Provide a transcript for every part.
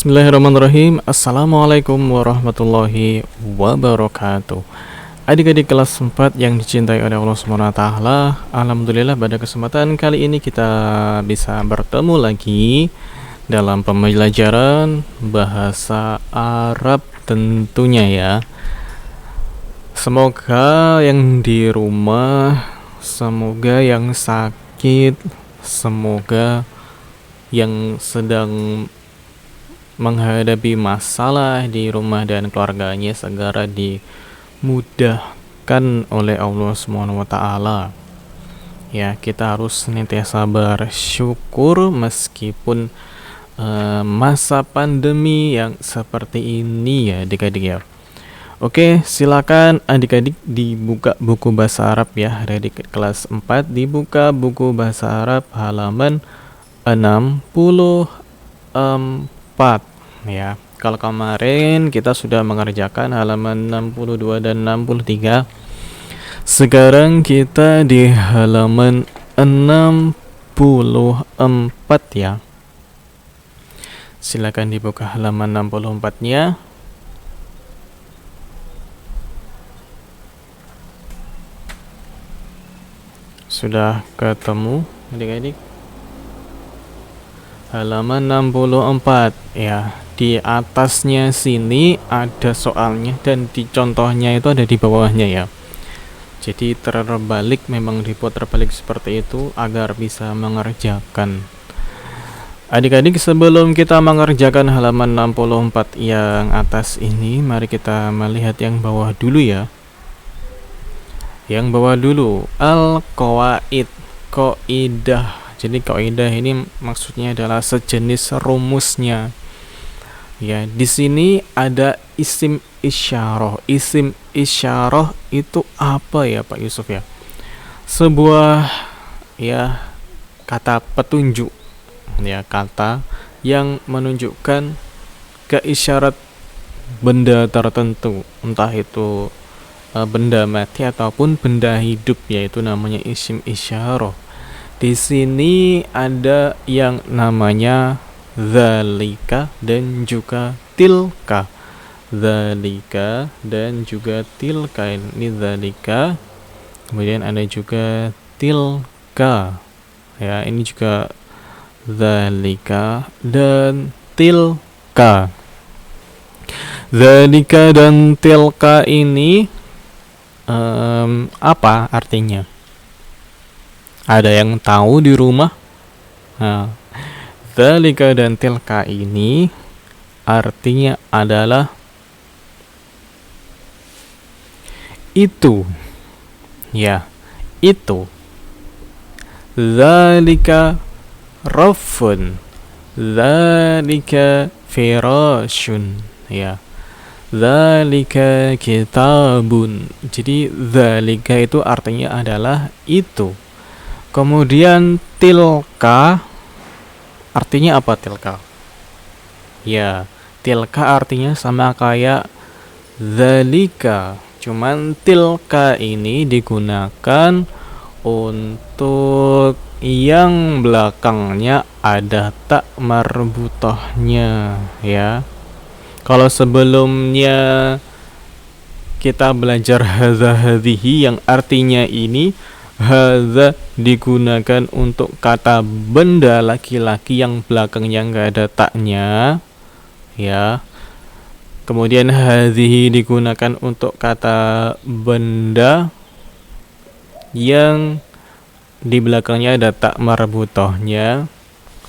Bismillahirrahmanirrahim. Assalamualaikum warahmatullahi wabarakatuh. Adik-adik kelas 4 yang dicintai oleh Allah SWT, alhamdulillah pada kesempatan kali ini kita bisa bertemu lagi dalam pembelajaran bahasa Arab tentunya ya. Semoga yang di rumah, semoga yang sakit, semoga yang sedang menghadapi masalah di rumah dan keluarganya segera dimudahkan oleh Allah SWT. Ya, kita harus senantiasa bersyukur meskipun masa pandemi yang seperti ini ya adik-adik ya. Oke, silakan adik-adik dibuka buku bahasa Arab ya. Adik kelas 4 dibuka buku bahasa Arab halaman 64 ya. Kalau kemarin kita sudah mengerjakan halaman 62 dan 63. Sekarang kita di halaman 64 ya. Silakan dibuka halaman 64-nya. Sudah ketemu adik-adik? Halaman 64 ya. Di atasnya sini ada soalnya dan di contohnya itu ada di bawahnya ya. Jadi terbalik, memang dibuat terbalik seperti itu agar bisa mengerjakan. Adik-adik, sebelum kita mengerjakan halaman 64 yang atas ini, mari kita melihat yang bawah dulu ya. Yang bawah dulu, al-qawaid, qaidah. Jadi kaidah ini maksudnya adalah sejenis rumusnya. Ya, di sini ada isim isyarah. Isim isyarah itu apa ya Pak Yusuf ya? Sebuah ya kata petunjuk. Ya, kata yang menunjukkan keisyarat benda tertentu, entah itu benda mati ataupun benda hidup, yaitu namanya isim isyarah. Di sini ada yang namanya dzalika dan juga tilka. Dzalika dan juga tilka. Ini dzalika. Kemudian ada juga tilka. Ya, ini juga dzalika dan tilka. Dzalika dan tilka ini apa artinya? Ada yang tahu di rumah? Nah, dzalika dan tilka ini artinya adalah itu. Ya, itu. Dzalika rafun. Dzalika firashun. Ya. Dzalika kitabun. Jadi dzalika itu artinya adalah itu. Kemudian tilka artinya apa tilka? Ya, tilka artinya sama kayak dzalika. Cuman tilka ini digunakan untuk yang belakangnya ada tak marbutahnya ya. Kalau sebelumnya kita belajar hadza hadhihi yang artinya ini, hadza digunakan untuk kata benda laki-laki yang belakangnya nggak ada taknya ya. Kemudian hadhihi digunakan untuk kata benda yang di belakangnya ada tak marbutahnya.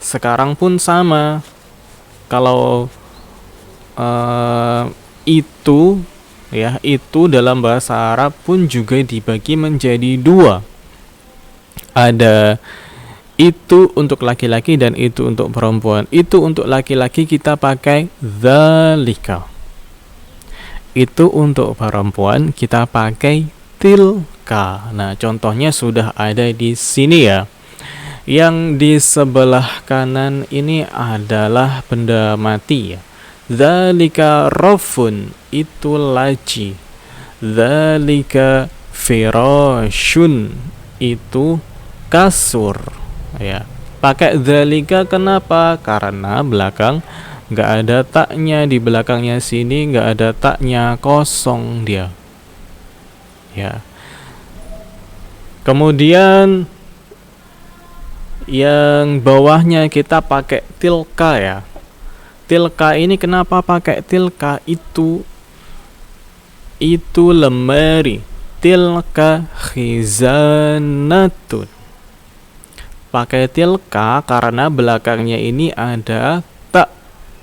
Sekarang pun sama. Kalau itu ya, itu dalam bahasa Arab pun juga dibagi menjadi dua. Ada itu untuk laki-laki dan itu untuk perempuan. Itu untuk laki-laki kita pakai dzalika. Itu untuk perempuan kita pakai tilka. Nah, contohnya sudah ada di sini ya. Yang di sebelah kanan ini adalah benda mati ya. Dzalika rafun, itu laci. Dzalika firashun, itu kasur ya. Pakai dzalika kenapa? Karena nggak ada taknya di belakangnya sini, nggak ada taknya, kosong dia. Ya. Kemudian yang bawahnya kita pakai tilka ya. Tilka ini kenapa pakai tilka? Itu lemari. Tilka khizanatun. Pakai tilka karena belakangnya ini ada tak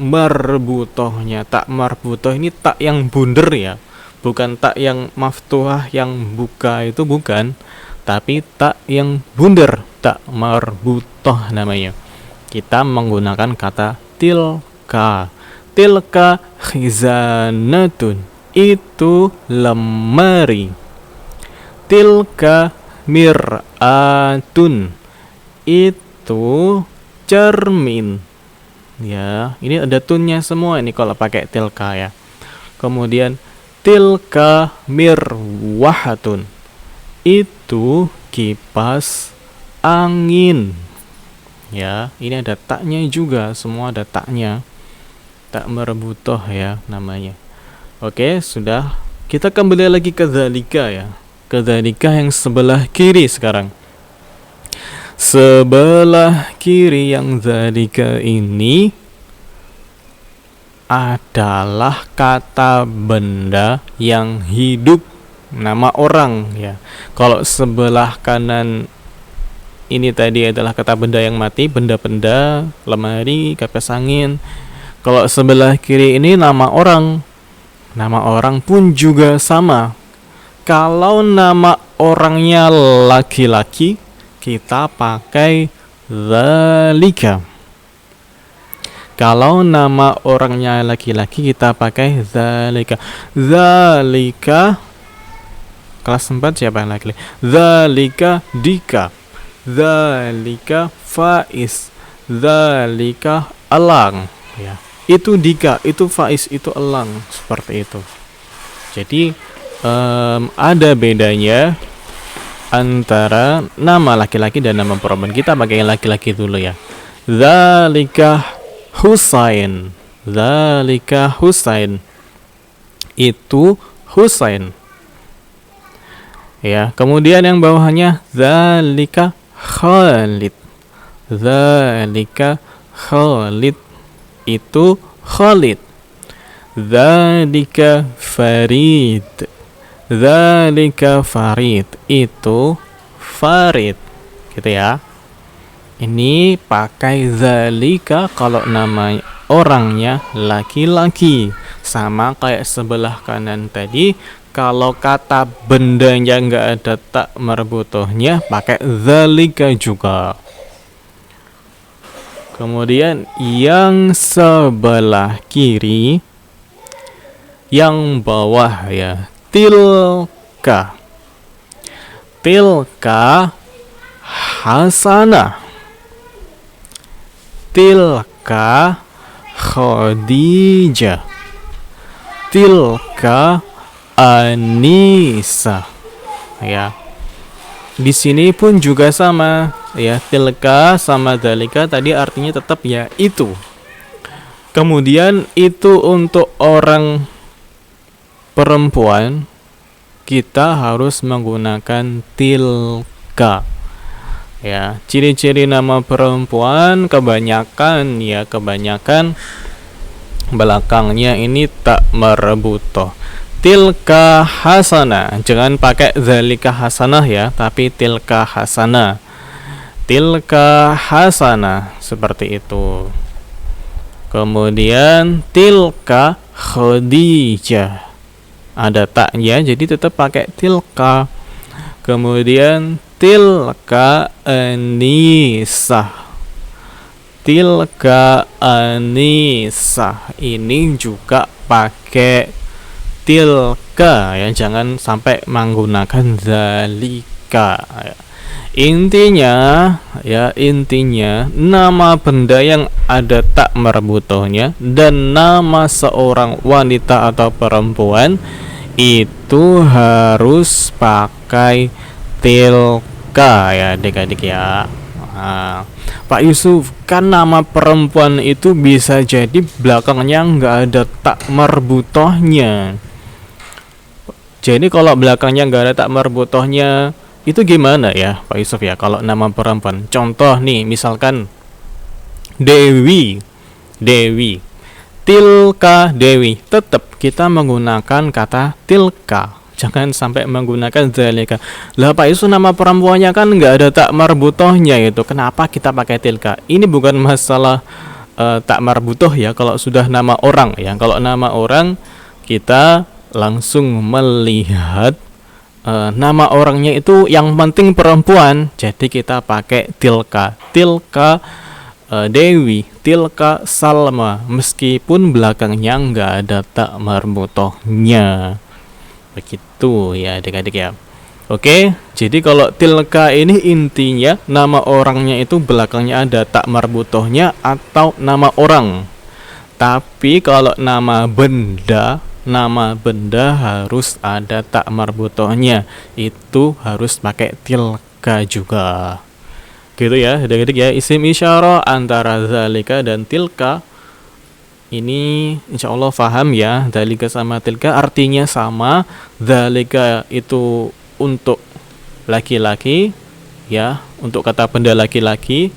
marbutohnya. Tak marbutoh ini tak yang bunder ya, bukan tak yang maftuhah yang buka, itu bukan, tapi tak yang bunder, tak marbutoh namanya. Kita menggunakan kata tilka. Tilka khizanatun, itu lemari. Tilka mir'atun, itu cermin. Ya, ini ada tunnya semua ini kalau pakai tilka ya. Kemudian tilka mirwahatun, itu kipas angin. Ya, ini ada taknya juga, semua ada taknya. Tak marbutoh ya namanya. Oke, sudah. Kita kembali lagi ke dzalika ya. Ke dzalika yang sebelah kiri sekarang. Sebelah kiri yang dzalika ini adalah kata benda yang hidup, nama orang ya. Kalau sebelah kanan ini tadi adalah kata benda yang mati, benda-benda, lemari, kipas angin. Kalau sebelah kiri ini nama orang. Nama orang pun juga sama. Kalau nama orangnya laki-laki, kita pakai dzalika. Kalau nama orangnya laki-laki, kita pakai dzalika. Dzalika kelas 4 siapa yang laki-laki? Dzalika dika. Dzalika faiz. Dzalika elang ya. Itu dika, itu faiz, itu elang, seperti itu. Jadi ada bedanya antara nama laki-laki dan nama perempuan. Kita pakai laki-laki dulu ya. Dzalika Husain. Dzalika Husain, itu Husain ya. Kemudian yang bawahnya dzalika Khalid. Dzalika Khalid, itu Khalid. Dzalika Farid. Dzalika Farid, itu Farid, gitu ya. Ini pakai dzalika kalau nama orangnya laki-laki, sama kayak sebelah kanan tadi. Kalau kata bendanya nggak ada tak marbutohnya, pakai dzalika juga. Kemudian yang sebelah kiri, yang bawah ya, tilka. Tilka hasanah. Tilka Khadijah. Tilka Anisa. Ya. Di sini pun juga sama ya, tilka sama dzalika tadi artinya tetap ya itu. Kemudian itu untuk orang perempuan kita harus menggunakan tilka. Ya, ciri-ciri nama perempuan kebanyakan belakangnya ini tak marbutoh. Tilka hasanah, jangan pakai dzalika hasanah ya, tapi tilka hasanah. Tilka hasanah, seperti itu. Kemudian tilka Khadijah, ada taknya jadi tetap pakai tilka. Kemudian tilka Anisah. Tilka Anisah, ini juga pakai tilka ya, jangan sampai menggunakan dzalika ya. Intinya nama benda yang ada tak marbutohnya dan nama seorang wanita atau perempuan itu harus pakai tilka ya adik-adik ya. Nah, Pak Yusuf, kan nama perempuan itu bisa jadi belakangnya nggak ada tak marbutohnya. Jadi kalau belakangnya nggak ada tak marbutohnya, itu gimana ya Pak Yusuf ya kalau nama perempuan? Contoh nih, misalkan Dewi, Dewi, Tilka Dewi, tetap kita menggunakan kata tilka. Jangan sampai menggunakan zalika. Lah Pak Yusuf, nama perempuannya kan nggak ada tak marbutohnya itu. Kenapa kita pakai tilka? Ini bukan masalah tak marbutoh ya. Kalau sudah nama orang ya. Kalau nama orang kita langsung melihat nama orangnya itu yang penting perempuan. Jadi kita pakai tilka. Tilka Dewi, tilka Salma, meskipun belakangnya nggak ada tak marbutohnya. Begitu ya adik-adik ya. Oke, jadi kalau tilka ini intinya nama orangnya itu belakangnya ada tak marbutohnya atau nama orang. Tapi kalau nama benda harus ada tak marbutohnya. Itu harus pakai tilka juga. Gitu ya adik-adik ya. Isim isyarah antara zalika dan tilka ini insya Allah paham ya. Zalika sama tilka artinya sama. Zalika itu untuk laki-laki ya, untuk kata benda laki-laki,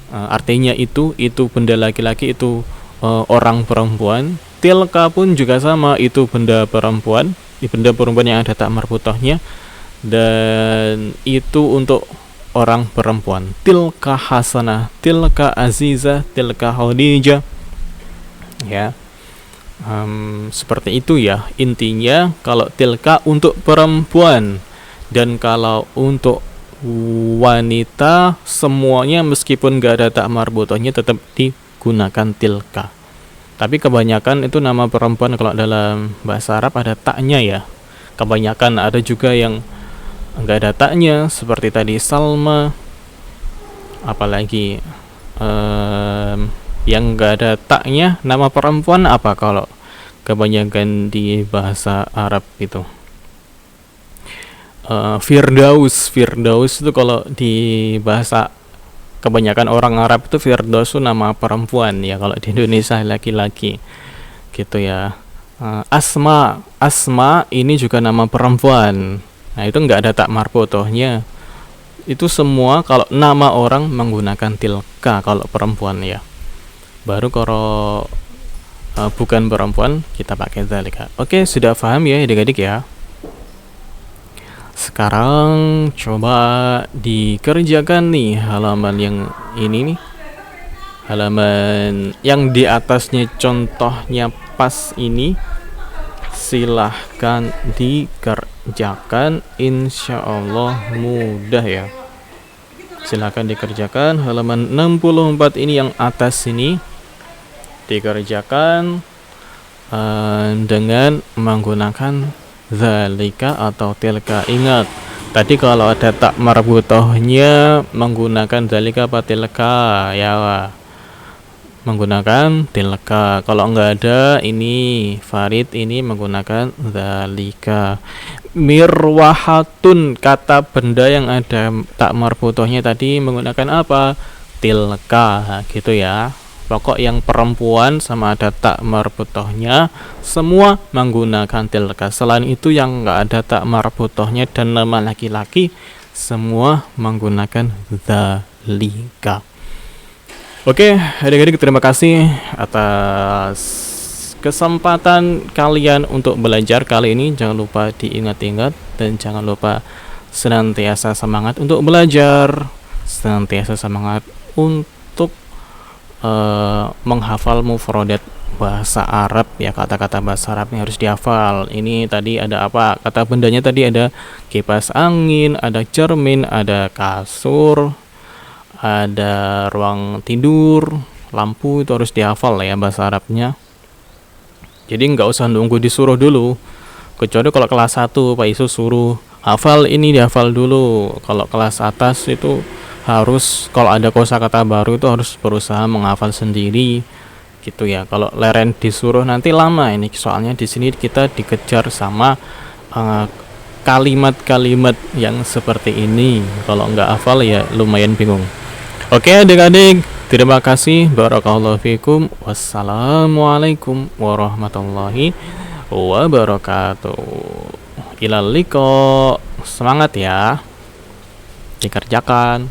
artinya itu benda laki-laki, itu orang perempuan. Tilka pun juga sama, itu benda perempuan, benda perempuan yang ada tak marbutohnya, dan itu untuk orang perempuan. Tilka Hasanah, tilka Azizah, tilka Khadijah ya. Seperti itu ya intinya. Kalau tilka untuk perempuan, dan kalau untuk wanita semuanya meskipun gak ada tak marbutohnya tetap digunakan tilka. Tapi kebanyakan itu nama perempuan kalau dalam bahasa Arab ada taknya ya. Kebanyakan, ada juga yang gak ada taknya seperti tadi Salma, apalagi yang gak ada taknya nama perempuan apa kalau kebanyakan di bahasa Arab itu? Firdaus itu kalau di bahasa kebanyakan orang Arab itu Firdaus itu nama perempuan ya, kalau di Indonesia laki-laki gitu ya. Asma ini juga nama perempuan. Nah itu nggak ada tak marbutohnya. Itu semua kalau nama orang menggunakan tilka kalau perempuan ya. Baru kalau bukan perempuan kita pakai zalika. Oke, sudah paham ya adik-adik ya. Sekarang coba dikerjakan nih halaman yang ini nih. Halaman yang di atasnya contohnya pas ini. Silahkan dikerjakan, insya Allah mudah ya. Silahkan dikerjakan halaman 64 ini yang atas ini. Dikerjakan dengan menggunakan zalika atau tilka. Ingat tadi kalau ada tak marbutohnya menggunakan zalika apa tilka ya, menggunakan tilka. Kalau enggak ada ini Farid ini menggunakan zalika. Mirwahatun, kata benda yang ada tak marbutohnya tadi menggunakan apa? Tilka gitu ya. Pokok yang perempuan sama ada tak marbutohnya semua menggunakan tilka. Selain itu yang enggak ada tak marbutohnya dan nama laki-laki semua menggunakan zalika. Oke, adik-adik terima kasih atas kesempatan kalian untuk belajar kali ini. Jangan lupa diingat-ingat dan jangan lupa senantiasa semangat untuk belajar, senantiasa semangat untuk menghafal mufradat bahasa Arab ya, kata-kata bahasa Arab yang harus dihafal. Ini tadi ada apa? Kata bendanya tadi ada kipas angin, ada cermin, ada kasur, ada ruang tidur, lampu, itu harus dihafal ya bahasa Arabnya. Jadi nggak usah nunggu disuruh dulu. Kecuali kalau kelas 1 Pak Isu suruh hafal ini, dihafal dulu. Kalau kelas atas itu harus, kalau ada kosakata baru itu harus berusaha menghafal sendiri gitu ya. Kalau leren disuruh nanti lama ini, soalnya di sini kita dikejar sama kalimat-kalimat yang seperti ini. Kalau nggak hafal ya lumayan bingung. Oke adik-adik, terima kasih. Barakallahu fikum. Wassalamualaikum warahmatullahi wabarakatuh. Ilal liqa. Semangat ya, dikerjakan.